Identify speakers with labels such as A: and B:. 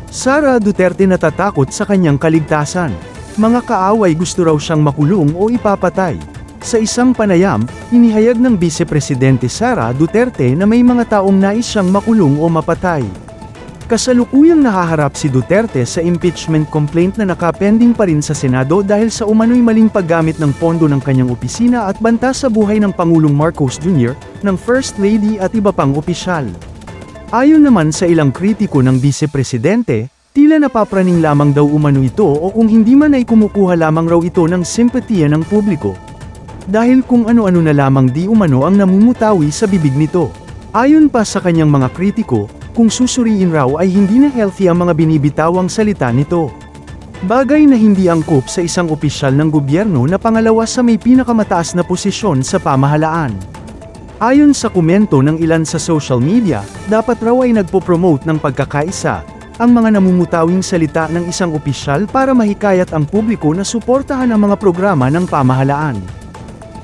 A: Sara Duterte natatakot sa kanyang kaligtasan. Mga kaaway gusto raw siyang makulong o ipapatay. Sa isang panayam, inihayag ng Vice Presidente Sara Duterte na may mga taong nais siyang makulong o mapatay. Kasalukuyang nahaharap si Duterte sa impeachment complaint na nakapending pa rin sa Senado dahil sa umano'y maling paggamit ng pondo ng kanyang opisina at banta sa buhay ng Pangulong Marcos Jr., ng First Lady at iba pang opisyal. Ayon naman sa ilang kritiko ng Vice Presidente, tila napapraning lamang daw umano ito o kung hindi man ay kumukuha lamang raw ito ng simpatiya ng publiko. Dahil kung ano-ano na lamang di umano ang namumutawi sa bibig nito. Ayon pa sa kanyang mga kritiko, kung susuriin raw ay hindi na healthy ang mga binibitawang salita nito. Bagay na hindi angkop sa isang opisyal ng gobyerno na pangalawa sa may pinakamataas na posisyon sa pamahalaan. Ayon sa komento ng ilan sa social media, dapat raw ay nagpo-promote ng pagkakaisa, ang mga namumutawing salita ng isang opisyal para mahikayat ang publiko na suportahan ang mga programa ng pamahalaan.